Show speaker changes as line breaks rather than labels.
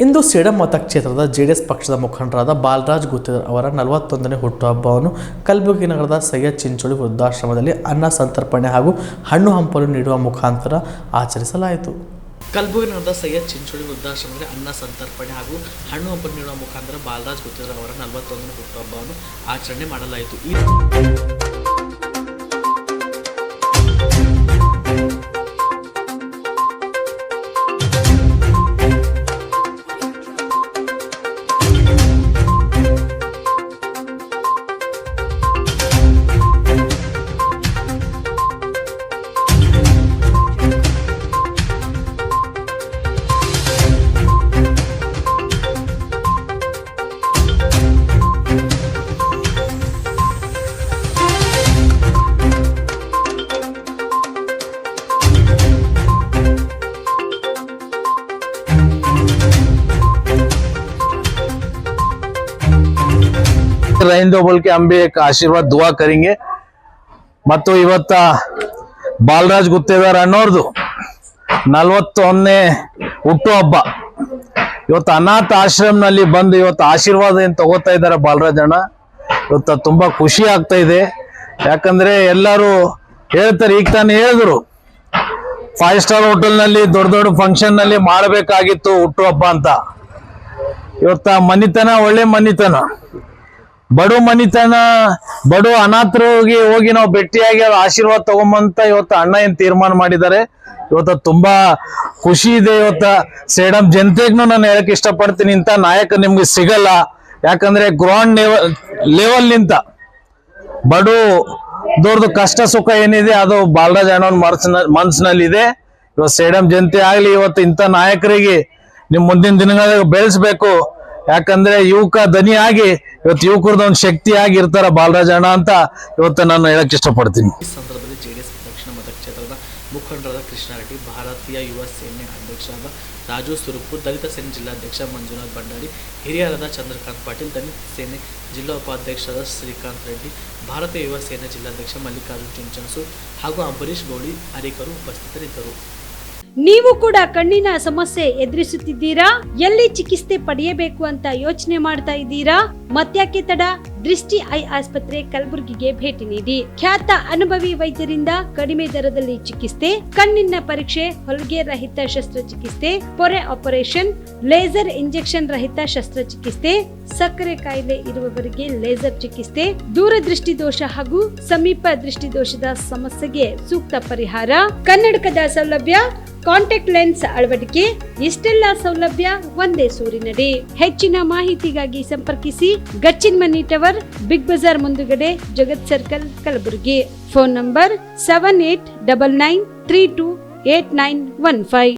ಇಂದು ಸೇಡಂ ಮತಕ್ಷೇತ್ರದ ಜೆಡಿಎಸ್ ಪಕ್ಷದ ಮುಖಂಡರಾದ ಬಾಲರಾಜ್ ಗುತ್ತೇದಾರ್ ಅವರ 41ನೇ ಹುಟ್ಟುಹಬ್ಬವನ್ನು ಕಲಬುರಗಿ ನಗರದ ಸೈಯದ್ ಚಿಂಚೋಳಿ ವೃದ್ಧಾಶ್ರಮದಲ್ಲಿ ಅನ್ನ ಸಂತರ್ಪಣೆ ಹಾಗೂ ಹಣ್ಣು ಹಂಪಲು ನೀಡುವ ಮುಖಾಂತರ ಆಚರಿಸಲಾಯಿತು. ಕಲಬುರಗಿ ನಗರದ ಸೈಯದ್ ಚಿಂಚೋಳಿ ವೃದ್ಧಾಶ್ರಮದಲ್ಲಿ ಅನ್ನ ಸಂತರ್ಪಣೆ ಹಾಗೂ ಹಣ್ಣು ಹಂಪಲು ನೀಡುವ ಮುಖಾಂತರ ಬಾಲರಾಜ್ ಗುತ್ತೇದಾರ್ ಅವರ 41ನೇ ಹುಟ್ಟುಹಬ್ಬವನ್ನು ಆಚರಣೆ ಮಾಡಲಾಯಿತು.
रहेंगे बोल के हम भी एक आशीर्वाद दुआ करेंगे ಮತ್ತು ಇವತ್ತ ಬಾಲರಾಜ್ ಗುತ್ತೇದಾರ್ ಅನ್ನೋರ್ದು 41ನೇ ಹುಟ್ಟುಹಬ್ಬ ಇವತ್ತು ಅನಾಥ ಆಶ್ರಮನಲ್ಲಿ ಬಂದು ಇವತ್ತು ಆಶೀರ್ವಾದ ಏನು ತಗೋತಾ ಇದ್ದಾರೆ ಬಾಲರಾಜ್ ಅಣ್ಣ. ಇವತ್ತು ತುಂಬಾ ಖುಷಿ ಆಗ್ತಾ ಇದೆ. ಯಾಕಂದ್ರೆ ಎಲ್ಲರೂ ಹೇಳ್ತಾರೆ, ಈಗ ತಾನು ಹೇಳಿದ್ರು 5 ಸ್ಟಾರ್ ಹೋಟೆಲ್ನಲ್ಲಿ ದೊಡ್ಡ ದೊಡ್ಡ ಫಂಕ್ಷನ್ ನಲ್ಲಿ ಮಾಡಬೇಕಾಗಿತ್ತು ಹುಟ್ಟುಹಬ್ಬ ಅಂತ. ಇವತ್ತ ಮನಿತನ ಒಳ್ಳೆ ಮನಿತನ, ಬಡು ಮನಿತನ, ಬಡು ಅನಾಥರಿಗೆ ಹೋಗಿ ನಾವು ಭೇಟಿಯಾಗಿ ಆಶೀರ್ವಾದ ತಗೊಂಬಂತ ಇವತ್ತು ಅಣ್ಣ ಏನ್ ತೀರ್ಮಾನ ಮಾಡಿದ್ದಾರೆ. ಇವತ್ತು ತುಂಬಾ ಖುಷಿ ಇದೆ. ಇವತ್ತ ಸೇಡಂ ಜನತೆಗೂ ನಾನು ಹೇಳಕ್ ಇಷ್ಟಪಡ್ತೀನಿ, ಇಂತ ನಾಯಕ ನಿಮ್ಗೆ ಸಿಗಲ್ಲ. ಯಾಕಂದ್ರೆ ಗ್ರೌಂಡ್ ಲೆವೆಲ್ ನಿಂತ ಬಡು ದೊಡ್ಡದು ಕಷ್ಟ ಸುಖ ಏನಿದೆ ಅದು ಬಾಲರಾಜ್ ಅಣ್ಣನ ಮನಸ್ಸಿನಲ್ಲಿ ಇದೆ. ಇವತ್ತು ಸೇಡಂ ಜನತೆ ಆಗ್ಲಿ ಇವತ್ತು ಇಂಥ ನಾಯಕರಿಗೆ ನಿಮ್ ಮುಂದಿನ ದಿನಗಳಲ್ಲಿ ಬೆಳೆಸ್ಬೇಕು. ಯಾಕಂದ್ರೆ ಯುವಕ ದನಿಯಾಗಿ ಇವತ್ತು ಯುವಕರದ ಒಂದು ಶಕ್ತಿಯಾಗಿ ಇರ್ತಾರ ಬಾಲರಾಜ್ ಅಣ್ಣ ಅಂತ ಇವತ್ತು ನಾನು ಹೇಳಕ್ ಇಷ್ಟಪಡ್ತೀನಿ.
ಈ ಸಂದರ್ಭದಲ್ಲಿ ಜೆಡಿಎಸ್ ದಕ್ಷಿಣ ಮತಕ್ಷೇತ್ರದ ಮುಖಂಡರಾದ ಕೃಷ್ಣಾರೆಡ್ಡಿ, ಭಾರತೀಯ ಯುವ ಸೇನೆ ಅಧ್ಯಕ್ಷರಾದ ರಾಜು ಸುರುಪು, ದಲಿತ ಸೇನೆ ಜಿಲ್ಲಾಧ್ಯಕ್ಷ ಮಂಜುನಾಥ್ ಭಂಡಾರಿ, ಹಿರಿಯರಾದ ಚಂದ್ರಕಾಂತ್ ಪಾಟೀಲ್, ದಲಿತ ಸೇನೆ ಜಿಲ್ಲಾ ಉಪಾಧ್ಯಕ್ಷರಾದ ಶ್ರೀಕಾಂತ್ ರೆಡ್ಡಿ, ಭಾರತೀಯ ಯುವ ಸೇನೆ ಜಿಲ್ಲಾಧ್ಯಕ್ಷ ಮಲ್ಲಿಕಾರ್ಜುನ್ ಚುಂಚನ್ಸು ಹಾಗೂ ಅಂಬರೀಶ್ ಗೌಳಿ ಅನೇಕರು ಉಪಸ್ಥಿತರಿದ್ದರು.
ನೀವು ಕೂಡ ಕಣ್ಣಿನ ಸಮಸ್ಯೆ ಎದುರಿಸುತ್ತಿದ್ದೀರಾ? ಎಲ್ಲಿ ಚಿಕಿತ್ಸೆ ಪಡೆಯಬೇಕು ಅಂತ ಯೋಚನೆ ಮಾಡ್ತಾ ಇದ್ದೀರಾ? ಮತ್ಯಾಕೆ ತಡ? ದೃಷ್ಟಿ ಐ ಆಸ್ಪತ್ರೆ ಕಲಬುರಗಿಗೆ ಭೇಟಿ ನೀಡಿ. ಖ್ಯಾತ ಅನುಭವಿ ವೈದ್ಯರಿಂದ ಕಡಿಮೆ ದರದಲ್ಲಿ ಚಿಕಿತ್ಸೆ, ಕಣ್ಣಿನ ಪರೀಕ್ಷೆ, ಹೊಲಿಗೆ ರಹಿತ ಶಸ್ತ್ರಚಿಕಿತ್ಸೆ, ಪೊರೆ ಆಪರೇಷನ್, ಲೇಸರ್ ಇಂಜೆಕ್ಷನ್ ರಹಿತ ಶಸ್ತ್ರಚಿಕಿತ್ಸೆ, ಸಕ್ಕರೆ ಕಾಯಿಲೆ ಇರುವವರಿಗೆ ಲೇಸರ್ ಚಿಕಿತ್ಸೆ, ದೂರದೃಷ್ಟಿ ದೋಷ ಹಾಗೂ ಸಮೀಪ ದೃಷ್ಟಿ ದೋಷದ ಸಮಸ್ಯೆಗೆ ಸೂಕ್ತ ಪರಿಹಾರ, ಕನ್ನಡಕದ ಸೌಲಭ್ಯ, ಕಾಂಟ್ಯಾಕ್ಟ್ ಲೆನ್ಸ್ ಅಳವಡಿಕೆ, ಇಷ್ಟೆಲ್ಲ ಸೌಲಭ್ಯ ಒಂದೇ ಸೂರಿನಡಿ. ಹೆಚ್ಚಿನ ಮಾಹಿತಿಗಾಗಿ ಸಂಪರ್ಕಿಸಿ Gachchin Mani tower, big Bazaar ಮುಂದುಗಡೆ, Jagat circle, Kalaburagi. Phone number 7899328915.